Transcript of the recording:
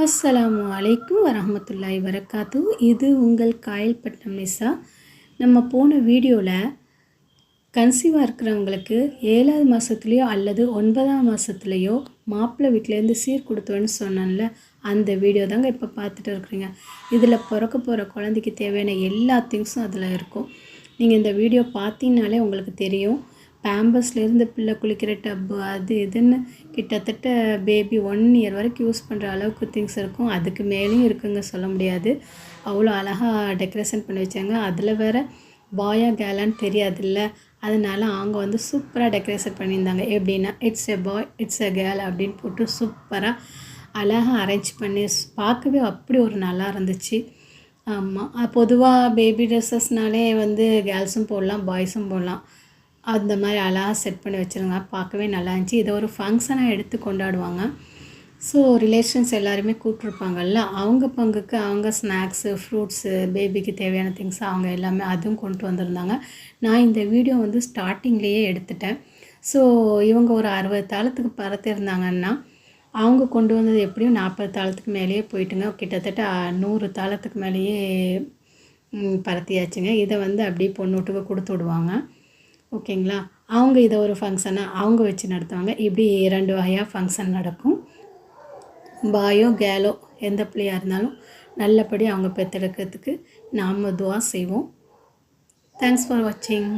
அஸ்ஸலாமு அலைக்கும் வரஹ்மத்துல்லாஹி வரகாத்து. இது உங்கள் காயல்பட்டினம் நிசா. நம்ம போன வீடியோவில் கன்சீவாக இருக்கிறவங்களுக்கு 7வது மாதத்துலேயோ அல்லது 9ஆம் மாதத்துலேயோ மாப்பிள்ளை வீட்டிலேருந்து சீர் கொடுத்தோன்னு சொன்னேன்ல, அந்த வீடியோ தாங்க இப்போ பார்த்துட்டு இருக்கிறீங்க. இதில் பிறக்க போகிற குழந்தைக்கு தேவையான எல்லா திங்ஸும் அதில் இருக்கும். நீங்கள் இந்த வீடியோ பார்த்தீங்கனாலே உங்களுக்கு தெரியும். பேம்பர்ஸ்லேருந்து பிள்ளை குளிக்கிற டப்பு அது இதுன்னு கிட்டத்தட்ட பேபி 1 இயர் வரைக்கும் யூஸ் பண்ணுற அளவுக்கு திங்ஸ் இருக்கும். அதுக்கு மேலேயும் இருக்குங்க, சொல்ல முடியாது. அவ்வளோ அழகாக டெக்கரேஷன் பண்ணி வச்சாங்க. அதில் வேறு பாயா கேலான்னு தெரியாதுல்ல, அதனால் அவங்க வந்து சூப்பராக டெக்கரேஷன் பண்ணியிருந்தாங்க. எப்படின்னா it's a bye it's a girl அப்படின்னு போட்டு சூப்பராக அழகாக அரேஞ்ச் பண்ணி பார்க்கவே அப்படி ஒரு நல்லா இருந்துச்சு. ஆமாம், பொதுவாக பேபி ட்ரெஸ்ஸஸ்னாலே வந்து கேர்ள்ஸும் போடலாம் பாய்ஸும் போடலாம். அந்த மாதிரி அழகாக செட் பண்ணி வச்சுருங்க, பார்க்கவே நல்லா இருந்துச்சு. இதை ஒரு ஃபங்க்ஷனாக எடுத்து கொண்டாடுவாங்க. ஸோ ரிலேஷன்ஸ் எல்லாருமே கூப்பிட்ருப்பாங்கல்ல, அவங்க பங்குக்கு அவங்க ஸ்நாக்ஸு ஃப்ரூட்ஸு பேபிக்கு தேவையான திங்ஸ் அவங்க எல்லாமே அதுவும் கொண்டு வந்திருந்தாங்க. நான் இந்த வீடியோ வந்து ஸ்டார்டிங்லேயே எடுத்துட்டேன். ஸோ இவங்க ஒரு 60 தாளத்துக்கு பறத்திருந்தாங்கன்னா அவங்க கொண்டு வந்தது எப்படியும் 40 தாளத்துக்கு மேலேயே போயிட்டுங்க. கிட்டத்தட்ட 100 தாளத்துக்கு மேலேயே பறத்தியாச்சுங்க. இதை வந்து அப்படியே பொண்ணு வீட்டுக்கு கொடுத்து விடுவாங்க. ஓகேங்களா, அவங்க இதை ஒரு ஃபங்க்ஷனாக அவங்க வச்சு நடத்துவாங்க. இப்படி 2 வகையாக ஃபங்க்ஷன் நடக்கும். பாயோ கேலோ எந்த பிள்ளையாக இருந்தாலும் நல்லபடி அவங்க பெற்றெடுக்கிறதுக்கு நாம் துவா செய்வோம். தேங்க்ஸ் ஃபார் வாட்சிங்.